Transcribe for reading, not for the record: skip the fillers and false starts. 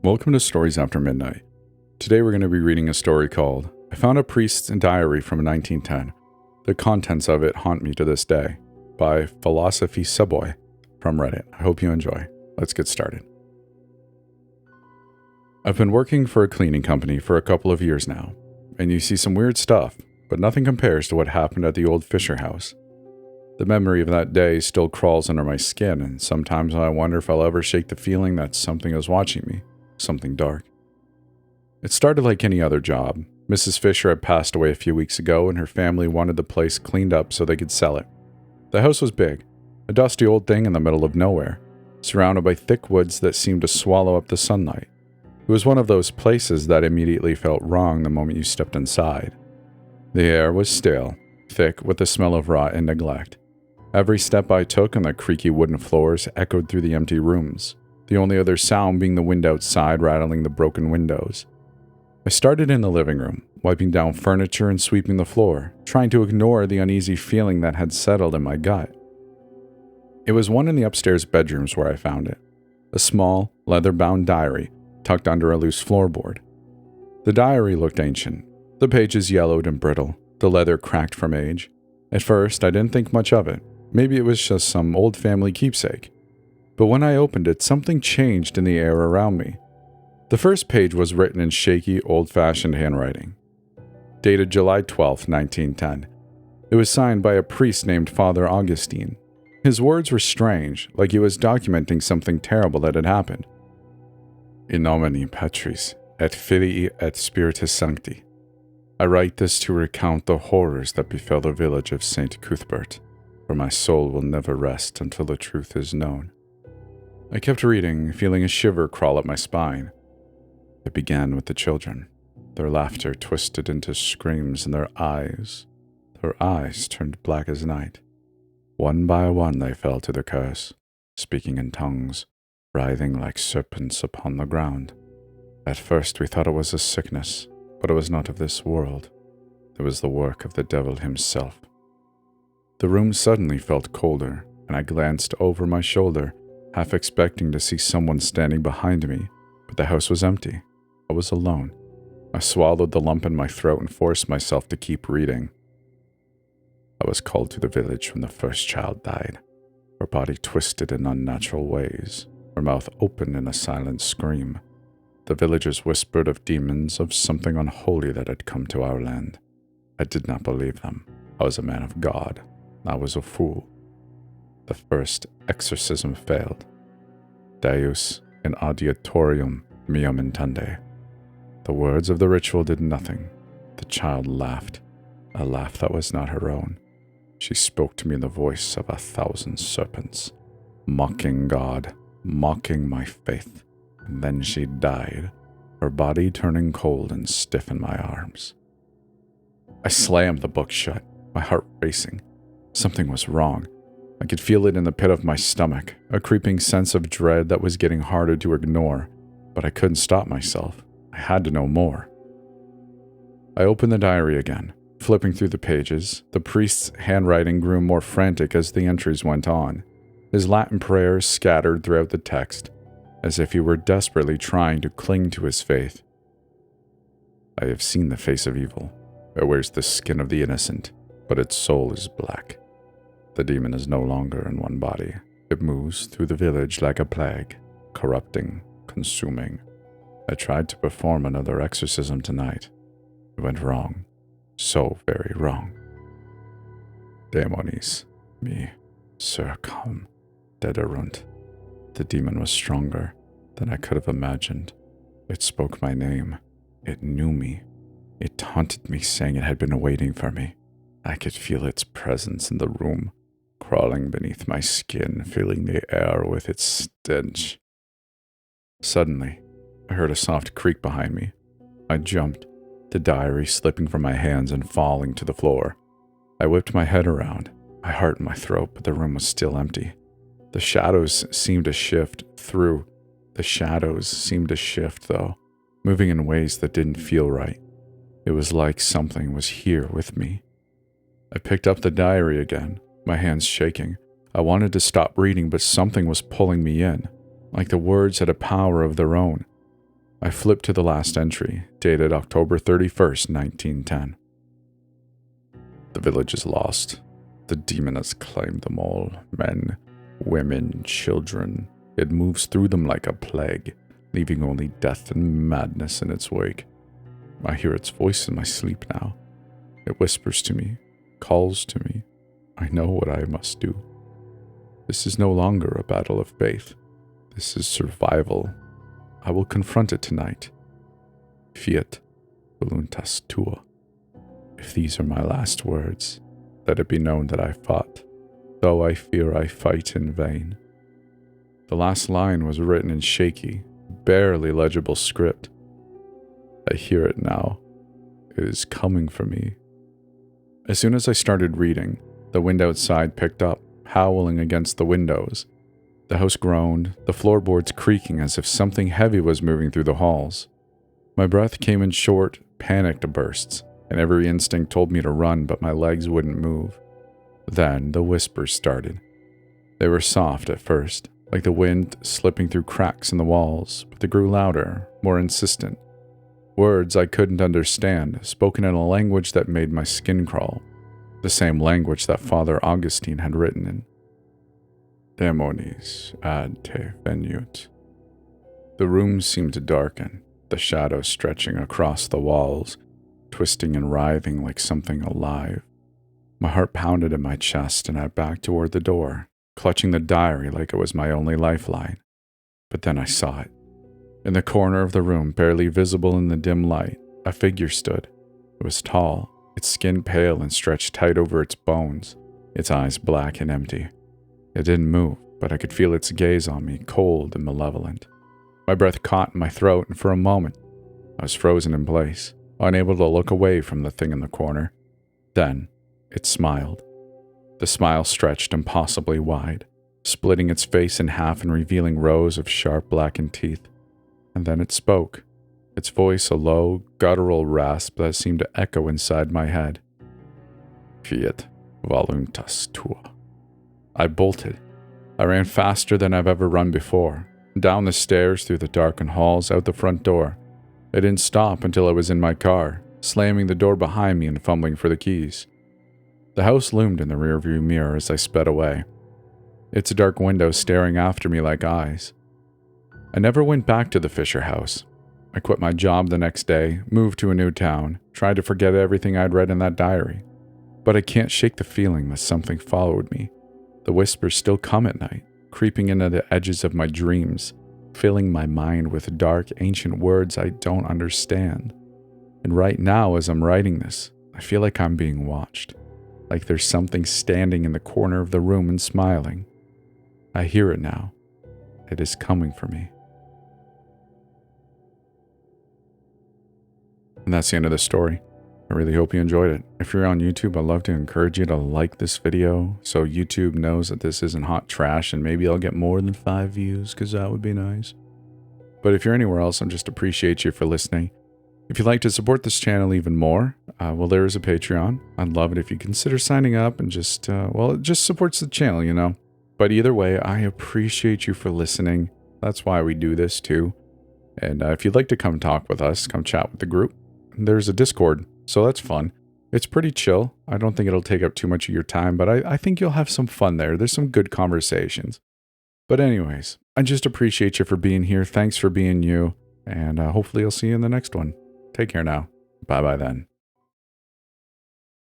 Welcome to Stories After Midnight. Today we're going to be reading a story called I Found a Priest's Diary from 1910. The contents of it haunt me to this day, by philosophysubboy from Reddit. I hope you enjoy. Let's get started. I've been working for a cleaning company for a couple of years now, and you see some weird stuff, but nothing compares to what happened at the old Fisher house. The memory of that day still crawls under my skin, and sometimes I wonder if I'll ever shake the feeling that something is watching me, something dark. It started like any other job. Mrs. Fisher had passed away a few weeks ago, and her family wanted the place cleaned up so they could sell it. The house was big, a dusty old thing in the middle of nowhere, surrounded by thick woods that seemed to swallow up the sunlight. It was one of those places that immediately felt wrong the moment you stepped inside. The air was stale, thick with the smell of rot and neglect. Every step I took on the creaky wooden floors echoed through the empty rooms, the only other sound being the wind outside rattling the broken windows. I started in the living room, wiping down furniture and sweeping the floor, trying to ignore the uneasy feeling that had settled in my gut. It was one in the upstairs bedrooms where I found it, a small, leather-bound diary tucked under a loose floorboard. The diary looked ancient, the pages yellowed and brittle, the leather cracked from age. At first, I didn't think much of it. Maybe it was just some old family keepsake. But when I opened it, something changed in the air around me. The first page was written in shaky, old-fashioned handwriting. Dated July 12, 1910. It was signed by a priest named Father Augustine. His words were strange, like he was documenting something terrible that had happened. In nomine Patris, et Filii et Spiritus Sancti. I write this to recount the horrors that befell the village of St. Cuthbert, for my soul will never rest until the truth is known. I kept reading, feeling a shiver crawl up my spine. It began with the children, their laughter twisted into screams, and their eyes turned black as night. One by one they fell to the curse, speaking in tongues, writhing like serpents upon the ground. At first we thought it was a sickness, but it was not of this world. It was the work of the devil himself. The room suddenly felt colder, and I glanced over my shoulder, half expecting to see someone standing behind me, but the house was empty. I was alone. I swallowed the lump in my throat and forced myself to keep reading. I was called to the village when the first child died, her body twisted in unnatural ways, her mouth open in a silent scream. The villagers whispered of demons, of something unholy that had come to our land. I did not believe them. I was a man of God. I was a fool. The first exorcism failed. Deus in adiutorium meum intende. The words of the ritual did nothing. The child laughed, a laugh that was not her own. She spoke to me in the voice of 1,000 serpents, mocking God, mocking my faith. And then she died, her body turning cold and stiff in my arms. I slammed the book shut, my heart racing. Something was wrong. I could feel it in the pit of my stomach, a creeping sense of dread that was getting harder to ignore, but I couldn't stop myself. I had to know more. I opened the diary again, flipping through the pages. The priest's handwriting grew more frantic as the entries went on, his Latin prayers scattered throughout the text, as if he were desperately trying to cling to his faith. I have seen the face of evil. It wears the skin of the innocent, but its soul is black. The demon is no longer in one body. It moves through the village like a plague, corrupting, consuming. I tried to perform another exorcism tonight. It went wrong. So very wrong. Daemonis me circum dederunt. The demon was stronger than I could have imagined. It spoke my name. It knew me. It taunted me, saying it had been waiting for me. I could feel its presence in the room, crawling beneath my skin, filling the air with its stench. Suddenly, I heard a soft creak behind me. I jumped, the diary slipping from my hands and falling to the floor. I whipped my head around, my heart in my throat, but the room was still empty. The shadows seemed to shift, though, moving in ways that didn't feel right. It was like something was here with me. I picked up the diary again, my hands shaking. I wanted to stop reading, but something was pulling me in, like the words had a power of their own. I flipped to the last entry, dated October 31st, 1910. The village is lost. The demon has claimed them all. Men, women, children. It moves through them like a plague, leaving only death and madness in its wake. I hear its voice in my sleep now. It whispers to me, calls to me. I know what I must do. This is no longer a battle of faith. This is survival. I will confront it tonight. Fiat voluntas tua. If these are my last words, let it be known that I fought, though I fear I fight in vain. The last line was written in shaky, barely legible script. I hear it now. It is coming for me. As soon as I started reading, the wind outside picked up, howling against the windows. The house groaned, the floorboards creaking as if something heavy was moving through the halls. My breath came in short, panicked bursts, and every instinct told me to run, but my legs wouldn't move. Then the whispers started. They were soft at first, like the wind slipping through cracks in the walls, but they grew louder, more insistent. Words I couldn't understand, spoken in a language that made my skin crawl, the same language that Father Augustine had written in. Demonis ad te veniut. The room seemed to darken, the shadows stretching across the walls, twisting and writhing like something alive. My heart pounded in my chest and I backed toward the door, clutching the diary like it was my only lifeline. But then I saw it. In the corner of the room, barely visible in the dim light, a figure stood. It was tall, its skin pale and stretched tight over its bones, its eyes black and empty. It didn't move, but I could feel its gaze on me, cold and malevolent. My breath caught in my throat, and for a moment, I was frozen in place, unable to look away from the thing in the corner. Then, it smiled. The smile stretched impossibly wide, splitting its face in half and revealing rows of sharp blackened teeth. And then it spoke, its voice a low, guttural rasp that seemed to echo inside my head. Fiat voluntas tua. I bolted. I ran faster than I've ever run before, down the stairs, through the darkened halls, out the front door. I didn't stop until I was in my car, slamming the door behind me and fumbling for the keys. The house loomed in the rearview mirror as I sped away, its dark windows staring after me like eyes. I never went back to the Fisher house. I quit my job the next day, moved to a new town, tried to forget everything I'd read in that diary. But I can't shake the feeling that something followed me. The whispers still come at night, creeping into the edges of my dreams, filling my mind with dark, ancient words I don't understand. And right now, as I'm writing this, I feel like I'm being watched, like there's something standing in the corner of the room and smiling. I hear it now. It is coming for me. And that's the end of the story. I really hope you enjoyed it. If you're on YouTube, I'd love to encourage you to like this video so YouTube knows that this isn't hot trash and maybe I'll get more than 5 views because that would be nice. But if you're anywhere else, I just appreciate you for listening. If you'd like to support this channel even more, well, there is a Patreon. I'd love it if you consider signing up and just, it just supports the channel, you know. But either way, I appreciate you for listening. That's why we do this too. And if you'd like to come talk with us, come chat with the group, there's a Discord, so that's fun. It's pretty chill. I don't think it'll take up too much of your time, but I think you'll have some fun there. There's some good conversations. But anyways, I just appreciate you for being here. Thanks for being you. And hopefully I'll see you in the next one. Take care now. Bye-bye then.